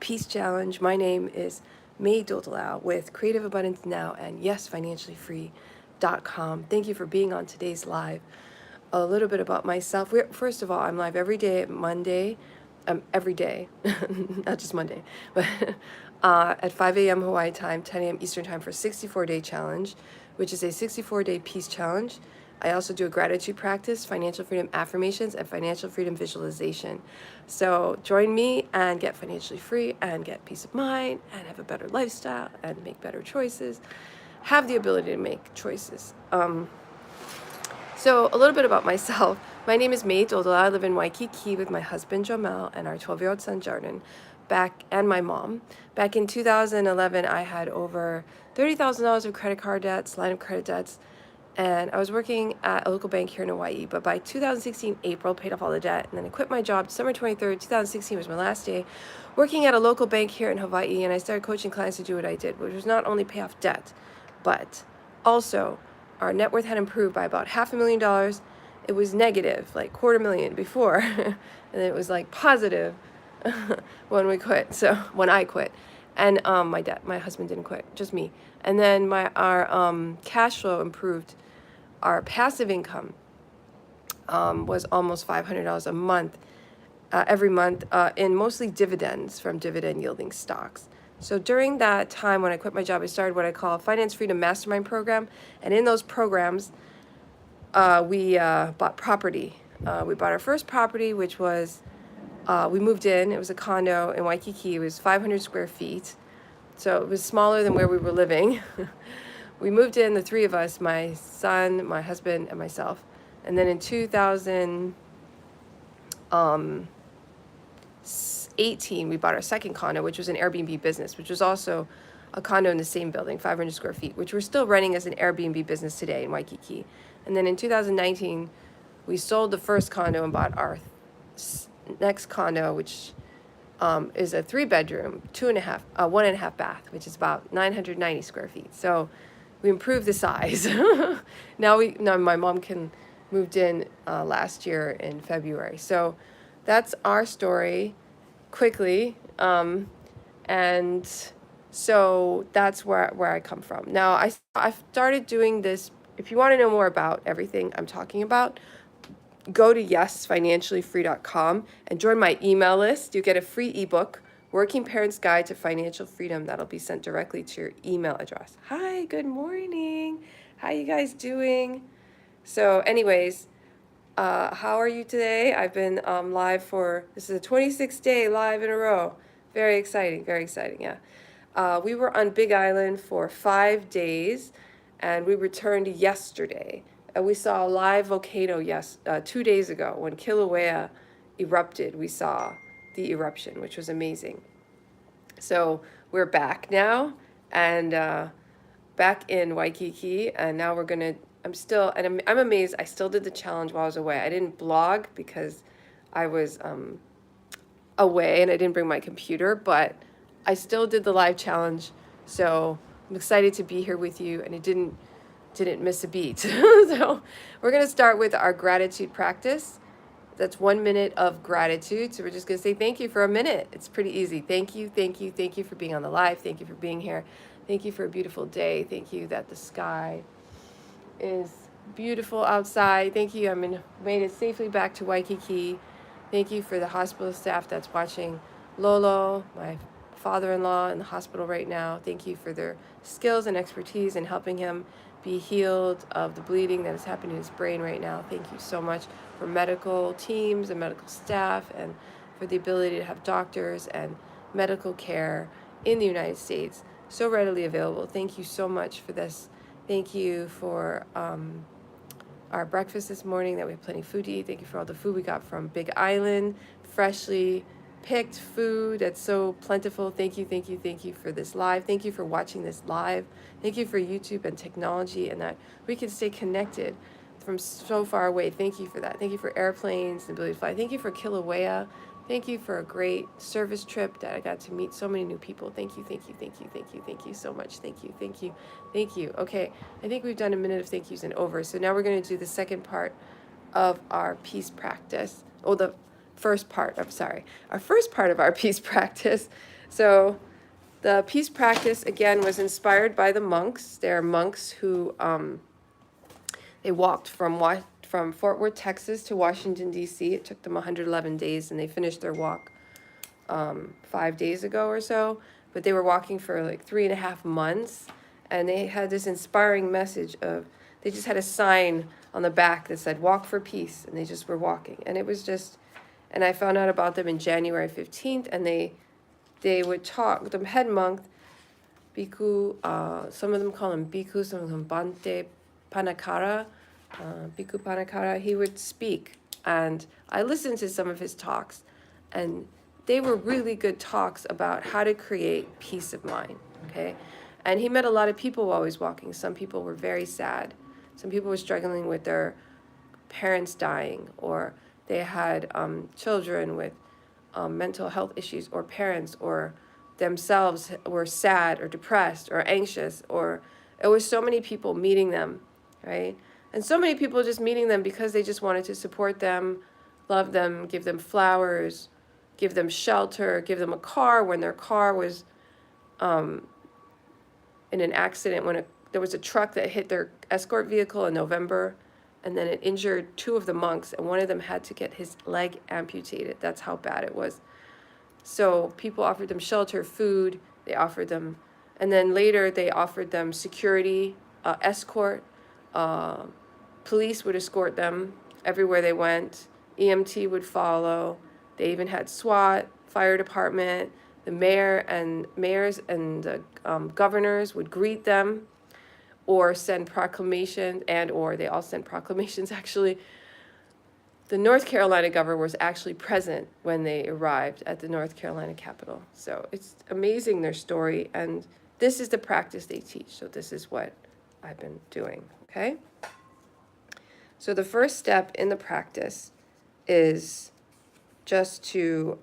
Peace Challenge. My name is May Dodalau with Creative Abundance Now and YesFinanciallyFree.com. Thank you for being on today's live. A little bit about myself. First of all, I'm live every day at Monday, every day, not just Monday, but at 5 a.m. Hawaii time, 10 a.m. Eastern time for 64-day challenge, which is a 64-day peace challenge. I also do a gratitude practice, financial freedom affirmations, and financial freedom visualization. So join me and get financially free and get peace of mind and have a better lifestyle and make better choices. Have the ability to make choices. So a little bit about myself. My name is May Dodalau. I live in Waikiki with my husband Jamel and our 12-year-old son Jordan, and my mom. Back in 2011, I had over $30,000 of credit card debts, line of credit debts, and I was working at a local bank here in Hawaii. But by 2016, April, paid off all the debt, and then I quit my job. December 23rd, 2016 was my last day working at a local bank here in Hawaii, and I started coaching clients to do what I did, which was not only pay off debt, but also our net worth had improved by about $500,000. It was negative, like $250,000 before, and it was like positive when we quit. So when I quit, and my husband didn't quit, just me. And then our cash flow improved. Our passive income was almost $500 a month, every month, in mostly dividends from dividend yielding stocks. So during that time when I quit my job, I started what I call a Finance Freedom Mastermind program. And in those programs, we bought property. We bought our first property, which was, we moved in. It was a condo in Waikiki. It was 500 square feet. So it was smaller than where we were living. We moved in, the three of us, my son, my husband, and myself. And then in 2018, we bought our second condo, which was an Airbnb business, which was also a condo in the same building, 500 square feet, which we're still running as an Airbnb business today in Waikiki. And then in 2019, we sold the first condo and bought our next condo, which is a 3-bedroom, 1.5 bath, which is about 990 square feet. So we improved the size. Now my mom moved in last year in February. So that's our story quickly. And so that's where I come from. Now I've started doing this. If you want to know more about everything I'm talking about, go to YesFinanciallyFree.com and join my email list. You get a free ebook, Working Parents Guide to Financial Freedom, that'll be sent directly to your email address. Hi, good morning. How you guys doing? So anyways, how are you today? I've been live this is the 26th day live in a row. Very exciting, yeah. We were on Big Island for 5 days, and we returned yesterday. We saw a live volcano 2 days ago when Kilauea erupted. We saw the eruption, which was amazing. So we're back now, and back in Waikiki, and now I'm amazed I still did the challenge while I was away. I didn't blog because I was away and I didn't bring my computer, but I still did the live challenge. So I'm excited to be here with you, and it didn't miss a beat. So we're going to start with our gratitude practice. That's 1 minute of gratitude. So we're just going to say thank you for a minute. It's pretty easy. Thank you for being on the live. Thank you for being here. Thank you for a beautiful day. Thank you that the sky is beautiful outside. Thank you. Made it safely back to Waikiki. Thank you for the hospital staff that's watching Lolo, my father-in-law, in the hospital right now. Thank you for their skills and expertise in helping him be healed of the bleeding that is happening in his brain right now. Thank you so much for medical teams and medical staff, and for the ability to have doctors and medical care in the United States so readily available. Thank you so much for this. Thank you for our breakfast this morning, that we have plenty of food to eat. Thank you for all the food we got from Big Island, freshly picked food that's so plentiful. Thank you for this live. Thank you for watching this live. Thank you for YouTube and technology, and that we can stay connected from so far away. Thank you for that. Thank you for airplanes, the ability to fly. Thank you for Kilauea. Thank you for a great service trip that I got to meet so many new people. Thank you so much. Thank you. Okay, I think we've done a minute of thank yous and over. So now we're going to do the second part of our peace practice. Our first part of our peace practice. So the peace practice, again, was inspired by the monks. They're monks who they walked from Fort Worth, Texas to Washington, D.C. It took them 111 days, and they finished their walk 5 days ago or so. But they were walking for like 3.5 months, and they had this inspiring message of, they just had a sign on the back that said, "Walk for peace," and they just were walking. And it was just, and I found out about them in January 15th, and they would talk, the head monk, Bhikkhu, some of them call him Bhikkhu, some of them Bhante Panakara, Bhikkhu Panakara, he would speak. And I listened to some of his talks, and they were really good talks about how to create peace of mind, okay? And he met a lot of people while he was walking. Some people were very sad. Some people were struggling with their parents dying, or they had children with mental health issues, or parents, or themselves were sad or depressed or anxious, or it was so many people meeting them, right? And so many people just meeting them because they just wanted to support them, love them, give them flowers, give them shelter, give them a car when their car was in an accident, when there was a truck that hit their escort vehicle in November, and then it injured 2 of the monks, and one of them had to get his leg amputated. That's how bad it was. So people offered them shelter, food, they offered them, and then later they offered them security, escort. Police would escort them everywhere they went. EMT would follow. They even had SWAT, fire department. The mayors and the governors would greet them, or send proclamations, or they all sent proclamations actually. The North Carolina governor was actually present when they arrived at the North Carolina Capitol. So it's amazing, their story, and this is the practice they teach. So this is what I've been doing, okay? So the first step in the practice is just to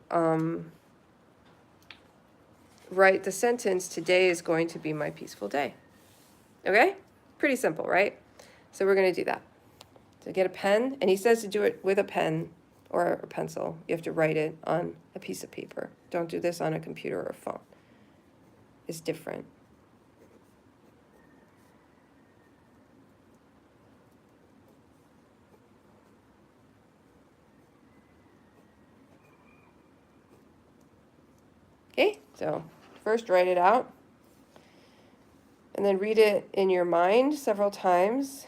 write the sentence, "Today is going to be my peaceful day." Okay? Pretty simple, right? So we're going to do that. So get a pen, and he says to do it with a pen or a pencil. You have to write it on a piece of paper. Don't do this on a computer or a phone. It's different. Okay, so first write it out, and then read it in your mind several times,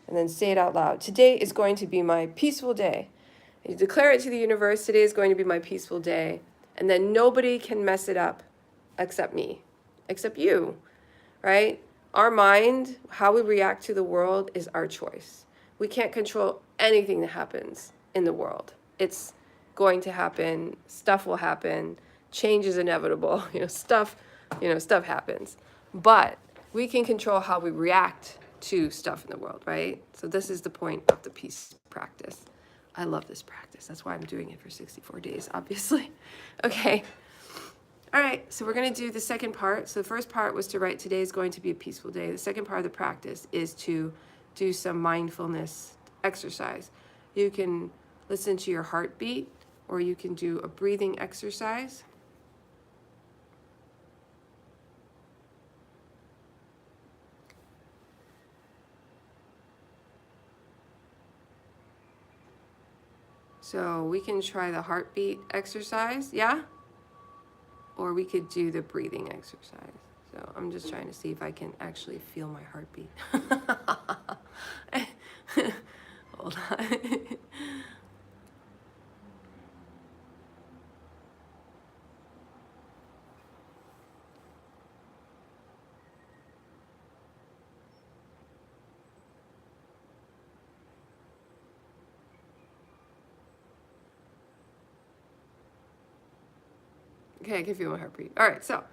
and then say it out loud. Today is going to be my peaceful day. And you declare it to the universe, today is going to be my peaceful day, and then nobody can mess it up except me, except you, right? Our mind, how we react to the world, is our choice. We can't control anything that happens in the world. It's going to happen, stuff will happen, change is inevitable, stuff happens. But we can control how we react to stuff in the world, right? So this is the point of the peace practice. I love this practice. That's why I'm doing it for 64 days, obviously. Okay. All right, so we're going to do the second part. So the first part was to write, today is going to be a peaceful day. The second part of the practice is to do some mindfulness exercise. You can listen to your heartbeat, or you can do a breathing exercise. So we can try the heartbeat exercise, yeah? Or we could do the breathing exercise. So I'm just trying to see if I can actually feel my heartbeat. Hold on. Okay, I can feel my heartbeat. All right, so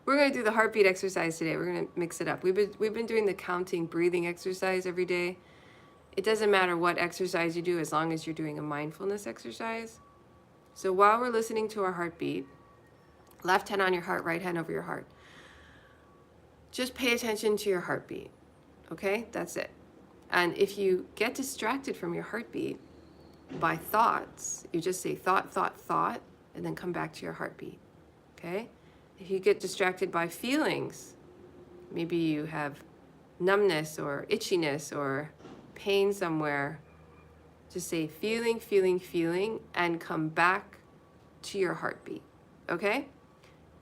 we're going to do the heartbeat exercise today. We're going to mix it up. We've been doing the counting breathing exercise every day. It doesn't matter what exercise you do as long as you're doing a mindfulness exercise. So while we're listening to our heartbeat, left hand on your heart, right hand over your heart. Just pay attention to your heartbeat, okay? That's it. And if you get distracted from your heartbeat by thoughts, you just say thought, thought, thought, and then come back to your heartbeat. Okay? If you get distracted by feelings, maybe you have numbness or itchiness or pain somewhere, just say feeling, feeling, feeling, and come back to your heartbeat. Okay?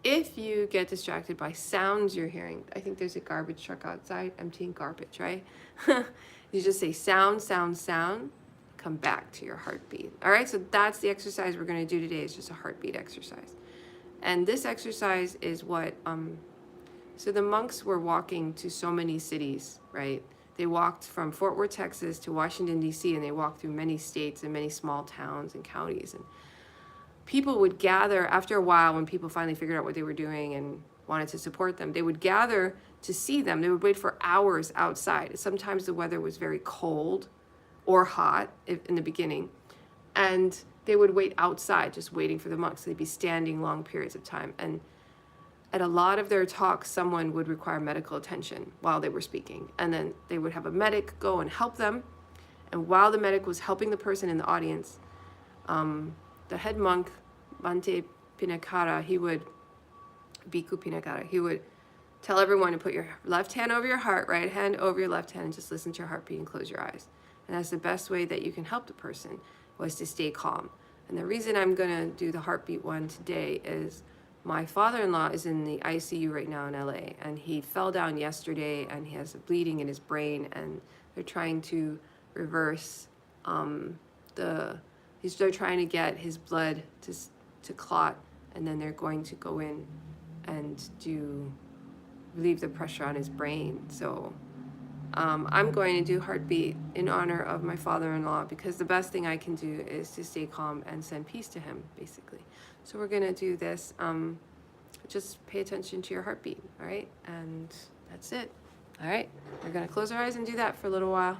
If you get distracted by sounds you're hearing, I think there's a garbage truck outside emptying garbage, right? You just say sound, sound, sound, come back to your heartbeat. All right, so that's the exercise we're going to do today. It's just a heartbeat exercise. And this exercise is what, so the monks were walking to so many cities, right? They walked from Fort Worth, Texas to Washington, D.C., and they walked through many states and many small towns and counties. And people would gather after a while when people finally figured out what they were doing and wanted to support them. They would gather to see them. They would wait for hours outside. Sometimes the weather was very cold or hot in the beginning. And they would wait outside, just waiting for the monks. They'd be standing long periods of time. And at a lot of their talks, someone would require medical attention while they were speaking. And then they would have a medic go and help them. And while the medic was helping the person in the audience, the head monk, Bhante Pinakara, Bhikkhu Pinakara, he would tell everyone to put your left hand over your heart, right hand over your left hand, and just listen to your heartbeat and close your eyes. And that's the best way that you can help the person, was to stay calm. And the reason I'm going to do the heartbeat one today is my father-in-law is in the ICU right now in LA, and he fell down yesterday and he has bleeding in his brain, and they're trying to reverse they're trying to get his blood to clot, and then they're going to go in and relieve the pressure on his brain. So I'm going to do heartbeat in honor of my father-in-law, because the best thing I can do is to stay calm and send peace to him, basically. So we're going to do this. Just pay attention to your heartbeat, all right? And that's it. All right, we're going to close our eyes and do that for a little while.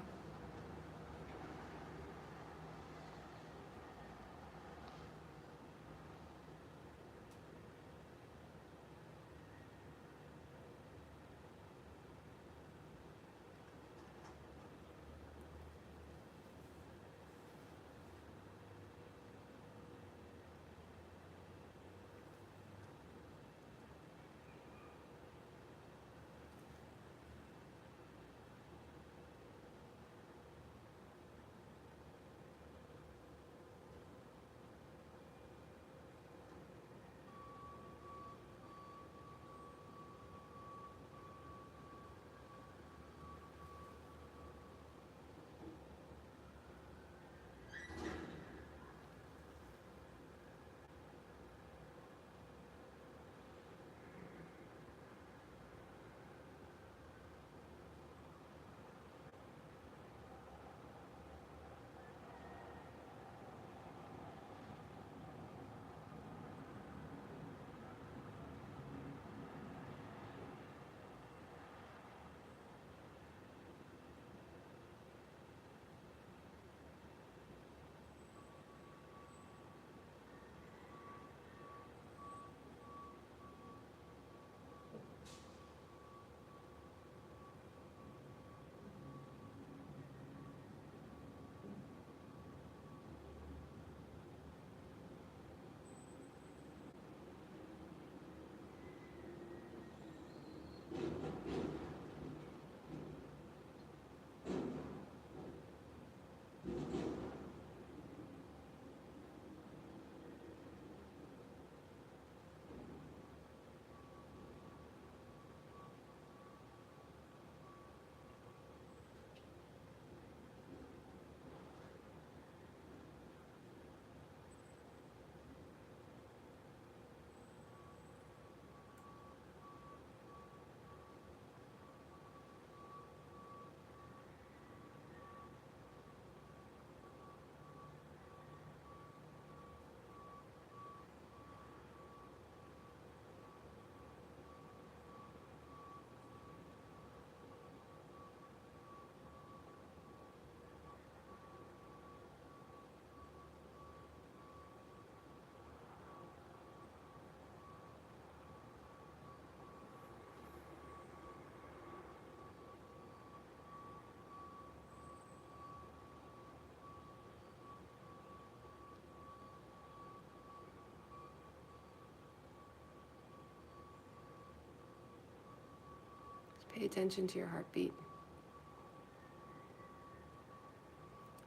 attention to your heartbeat.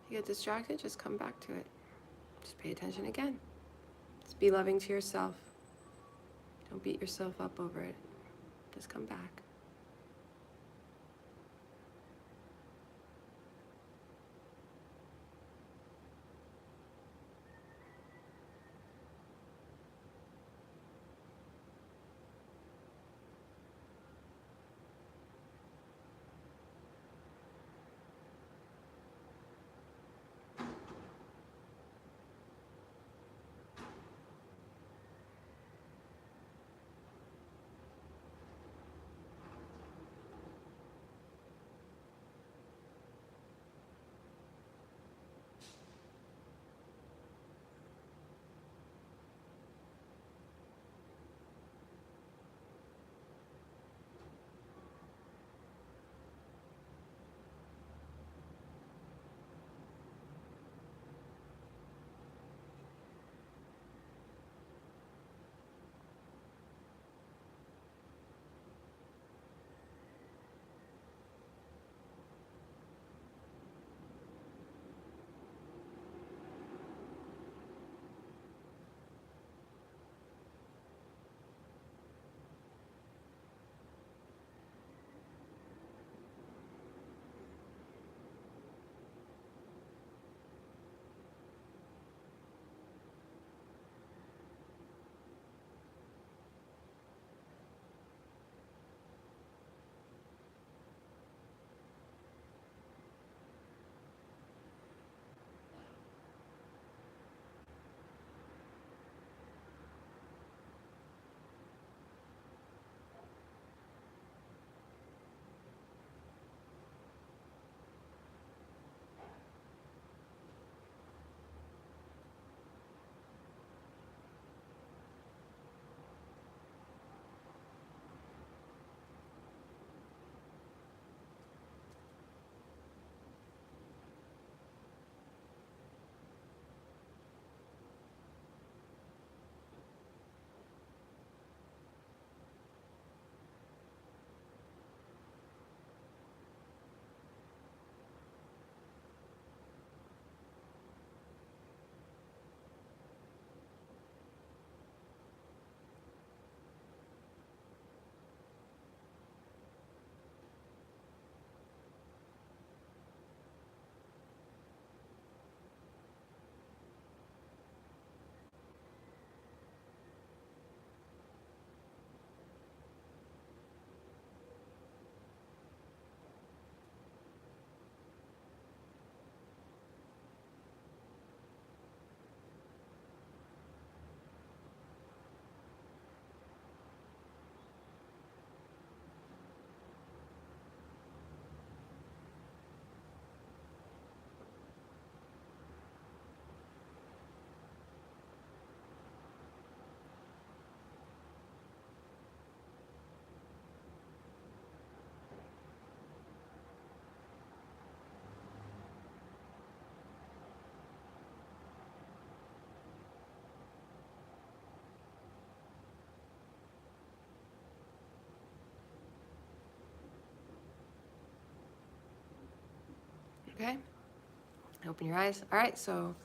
If you get distracted, just come back to it. Just pay attention again. Just be loving to yourself. Don't beat yourself up over it. Just come back. Okay? Open your eyes. All right, so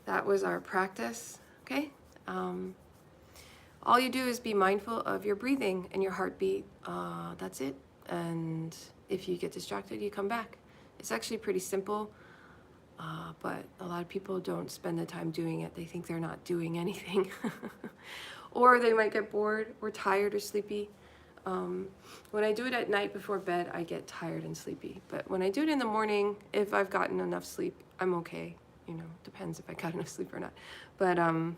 that was our practice. Okay? All you do is be mindful of your breathing and your heartbeat. That's it. And if you get distracted, you come back. It's actually pretty simple, but a lot of people don't spend the time doing it. They think they're not doing anything. Or they might get bored or tired or sleepy. When I do it at night before bed, I get tired and sleepy. But when I do it in the morning, if I've gotten enough sleep, I'm okay. You know, depends if I got enough sleep or not. But when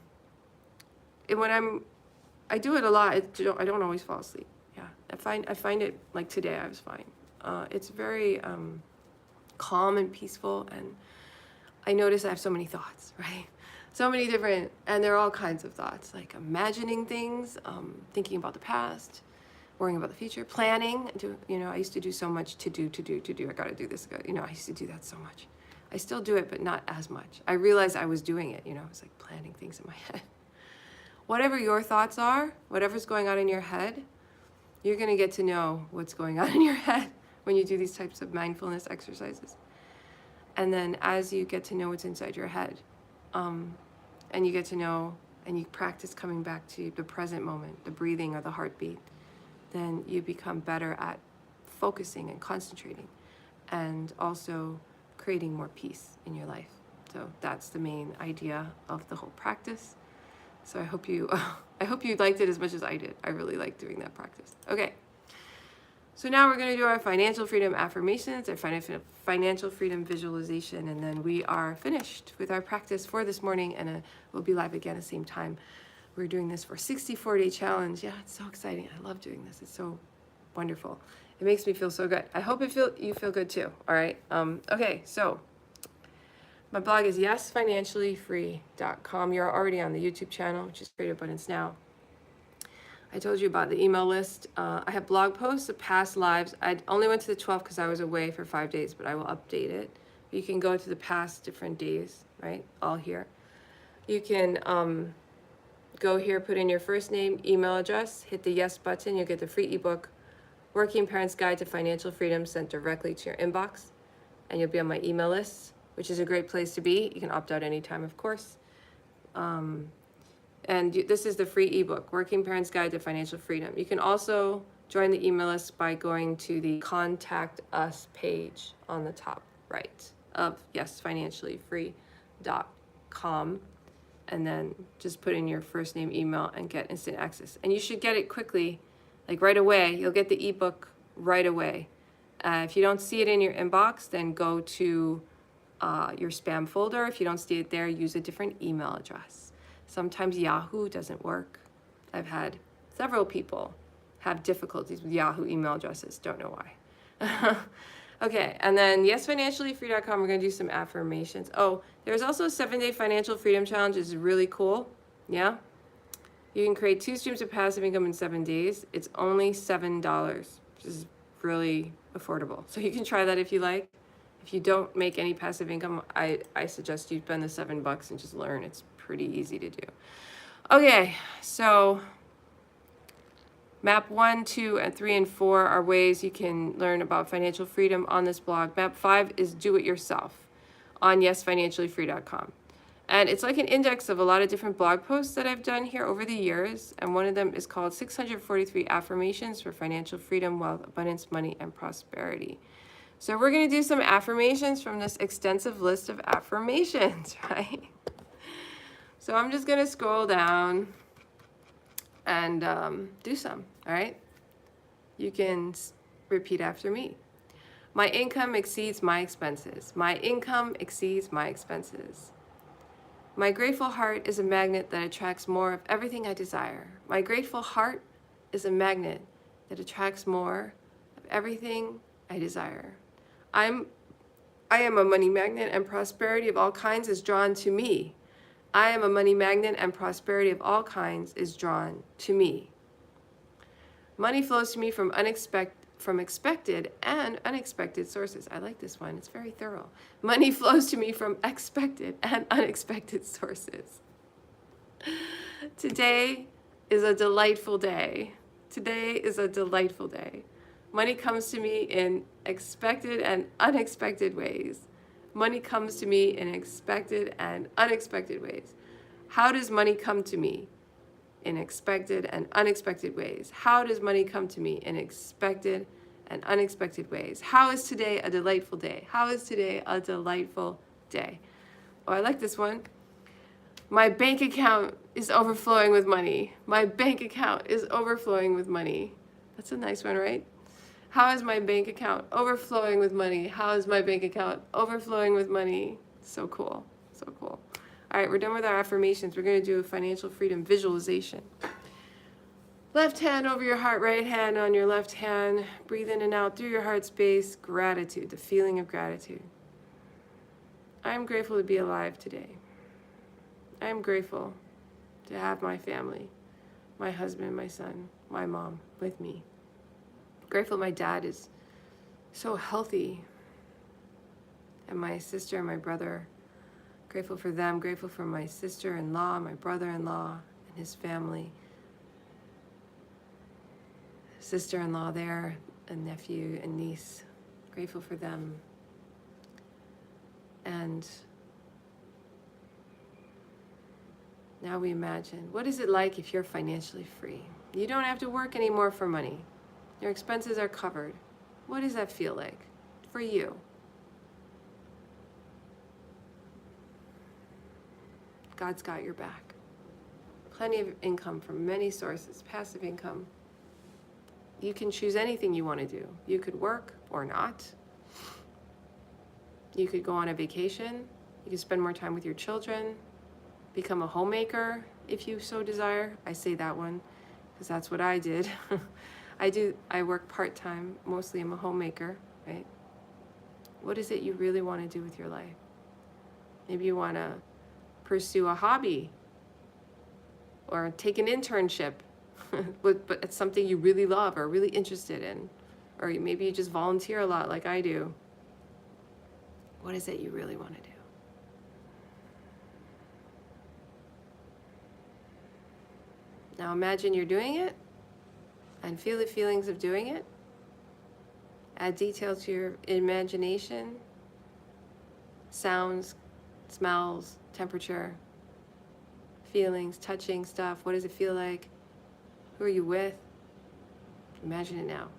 I do it a lot, I don't always fall asleep. Yeah, I find it, like today I was fine. It's very calm and peaceful, and I notice I have so many thoughts, right? So many different, and they're all kinds of thoughts, like imagining things, thinking about the past, worrying about the future, planning. I used to do so much to do. I gotta do this. I used to do that so much. I still do it, but not as much. I realized I was doing it. I was like planning things in my head. Whatever your thoughts are, whatever's going on in your head, you're going to get to know what's going on in your head when you do these types of mindfulness exercises. And then as you get to know what's inside your head, and you get to know and you practice coming back to the present moment, the breathing or the heartbeat, then you become better at focusing and concentrating and also creating more peace in your life. So that's the main idea of the whole practice. So I hope you liked it as much as I did. I really liked doing that practice. Okay. So now we're going to do our financial freedom affirmations, our financial freedom visualization, and then we are finished with our practice for this morning, and we'll be live again at the same time. We're doing this for 64-day challenge. Yeah, it's so exciting. I love doing this. It's so wonderful. It makes me feel so good. I hope you feel good too. All right. Okay, so my blog is yesfinanciallyfree.com. You're already on the YouTube channel, which is Creative Abundance Now. I told you about the email list. I have blog posts of past lives. I only went to the 12th because I was away for 5 days, but I will update it. You can go to the past different days, right? All here. You can go here, put in your first name, email address, hit the yes button. You'll get the free ebook, Working Parents Guide to Financial Freedom, sent directly to your inbox. And you'll be on my email list, which is a great place to be. You can opt out anytime, of course. This is the free ebook, Working Parents Guide to Financial Freedom. You can also join the email list by going to the Contact Us page on the top right of yesfinanciallyfree.com, and then just put in your first name, email, and get instant access. And you should get it quickly, like right away. You'll get the ebook right away. If you don't see it in your inbox, then go to your spam folder. If you don't see it there, use a different email address. Sometimes Yahoo doesn't work. I've had several people have difficulties with Yahoo email addresses. Don't know why. Okay, and then yesfinanciallyfree.com, we're going to do some affirmations. Oh, there's also a 7-day financial freedom challenge. It's really cool. Yeah? You can create 2 streams of passive income in 7 days. It's only $7, which is really affordable. So you can try that if you like. If you don't make any passive income, I suggest you spend the $7 and just learn. It's pretty easy to do. Okay, so map 1, 2, and 3, and 4 are ways you can learn about financial freedom on this blog. Map 5 is do it yourself on yesfinanciallyfree.com. And it's like an index of a lot of different blog posts that I've done here over the years. And one of them is called 643 Affirmations for Financial Freedom, Wealth, Abundance, Money, and Prosperity. So we're going to do some affirmations from this extensive list of affirmations, right? So I'm just going to scroll down and do some, all right? You can repeat after me. My income exceeds my expenses. My income exceeds my expenses. My grateful heart is a magnet that attracts more of everything I desire. My grateful heart is a magnet that attracts more of everything I desire. I am a money magnet, and prosperity of all kinds is drawn to me. I am a money magnet, and prosperity of all kinds is drawn to me. Money flows to me from expected and unexpected sources. I like this one. It's very thorough. Money flows to me from expected and unexpected sources. Today is a delightful day. Today is a delightful day. Money comes to me in expected and unexpected ways. Money comes to me in expected and unexpected ways. How does money come to me? In expected and unexpected ways. How does money come to me in expected and unexpected ways? How is today a delightful day? How is today a delightful day? Oh, I like this one. My bank account is overflowing with money. My bank account is overflowing with money. That's a nice one, right? How is my bank account overflowing with money? How is my bank account overflowing with money? So cool. So cool. All right, we're done with our affirmations. We're going to do a financial freedom visualization. Left hand over your heart, right hand on your left hand. Breathe in and out through your heart space. Gratitude, the feeling of gratitude. I'm grateful to be alive today. I'm grateful to have my family, my husband, my son, my mom with me. Grateful my dad is so healthy, and my sister and my brother. Grateful for them, grateful for my sister-in-law, my brother-in-law, and his family. sister-in-law there, and nephew and niece. Grateful for them. And now we imagine, what is it like if you're financially free? You don't have to work anymore for money. Your expenses are covered. What does that feel like for you? God's got your back. Plenty of income from many sources, passive income. You can choose anything you want to do. You could work or not. You could go on a vacation. You could spend more time with your children. Become a homemaker if you so desire. I say that one because that's what I did. I work part-time. Mostly I'm a homemaker, right? What is it you really want to do with your life? Maybe you want to pursue a hobby or take an internship, but it's something you really love or really interested in. Or maybe you just volunteer a lot like I do. What is it you really want to do? Now imagine you're doing it and feel the feelings of doing it. Add detail to your imagination, sounds, smells, temperature, feelings, touching stuff. What does it feel like? Who are you with? Imagine it now.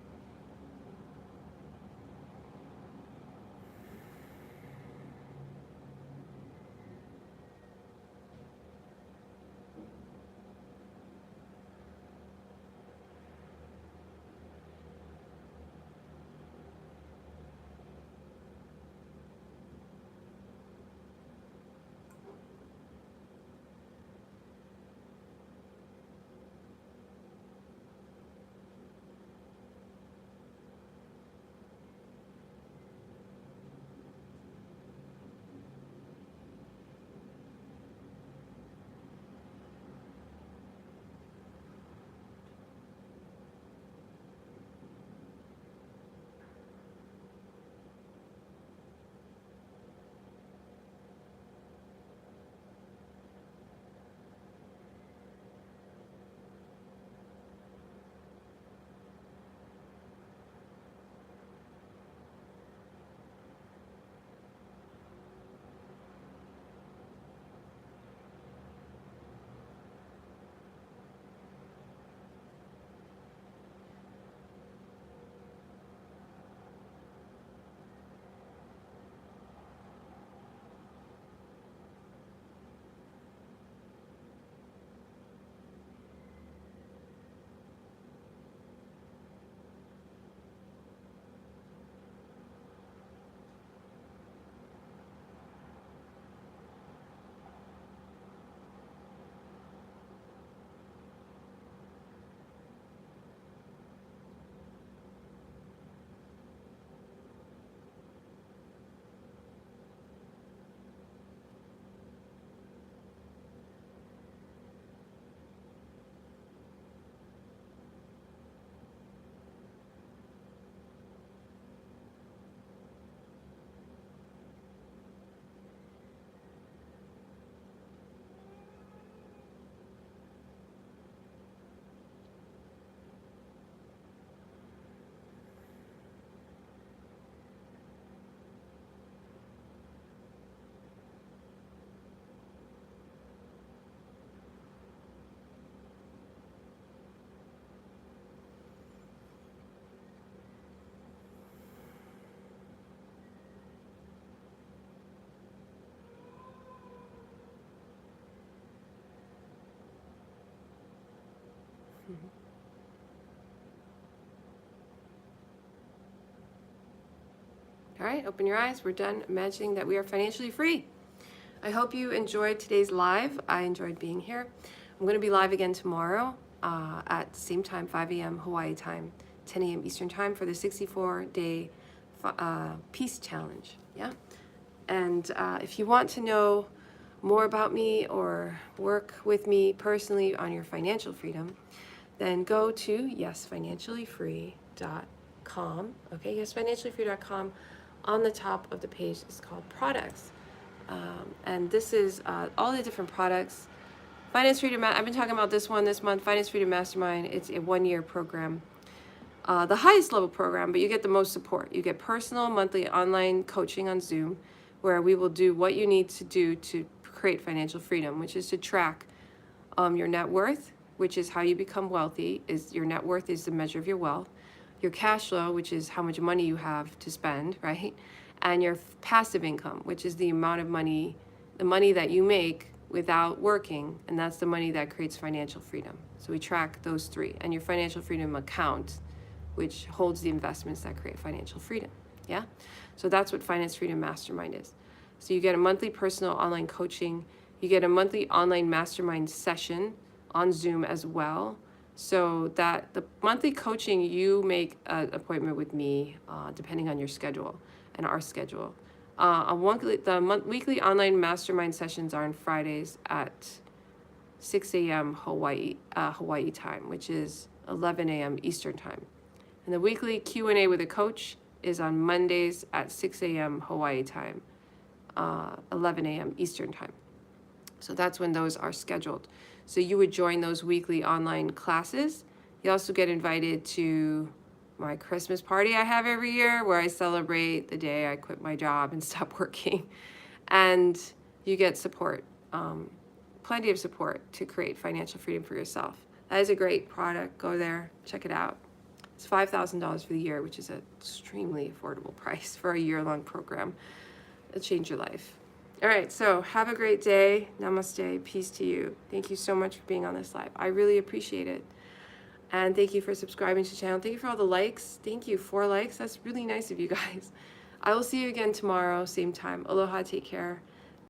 All right, open your eyes. We're done imagining that we are financially free. I hope you enjoyed today's live. I enjoyed being here. I'm going to be live again tomorrow at the same time, 5 a.m. Hawaii time, 10 a.m. Eastern time for the 64-day peace challenge. Yeah. And if you want to know more about me or work with me personally on your financial freedom, then go to yesfinanciallyfree.com. Okay, yesfinanciallyfree.com. On the top of the page is called products. And this is all the different products. Finance Freedom, I've been talking about this one this month, Finance Freedom Mastermind. It's a 1-year program. the highest level program, but you get the most support. You get personal monthly online coaching on Zoom, where we will do what you need to do to create financial freedom, which is to track your net worth, which is how you become wealthy. Is your net worth is the measure of your wealth. Your cash flow, which is how much money you have to spend, right? And your passive income, which is the amount of money, the money that you make without working, and that's the money that creates financial freedom. So we track those three, and your financial freedom account, which holds the investments that create financial freedom. Yeah? So that's what Finance Freedom Mastermind is. So you get a monthly personal online coaching, you get a monthly online mastermind session on Zoom as well. So that the monthly coaching, you make an appointment with me, depending on your schedule and our schedule. Weekly online mastermind sessions are on Fridays at 6 a.m. Hawaii time, which is 11 a.m. Eastern time. And the weekly Q&A with a coach is on Mondays at 6 a.m. Hawaii time, 11 a.m. Eastern time. So that's when those are scheduled. So you would join those weekly online classes. You also get invited to my Christmas party I have every year, where I celebrate the day I quit my job and stop working. And you get support, plenty of support to create financial freedom for yourself. That is a great product. Go there, check it out. It's $5,000 for the year, which is an extremely affordable price for a year-long program. It'll change your life. All right, so have a great day. Namaste. Peace to you. Thank you so much for being on this live. I really appreciate it. And thank you for subscribing to the channel. Thank you for all the likes. Thank you. 4 likes. That's really nice of you guys. I will see you again tomorrow, same time. Aloha. Take care.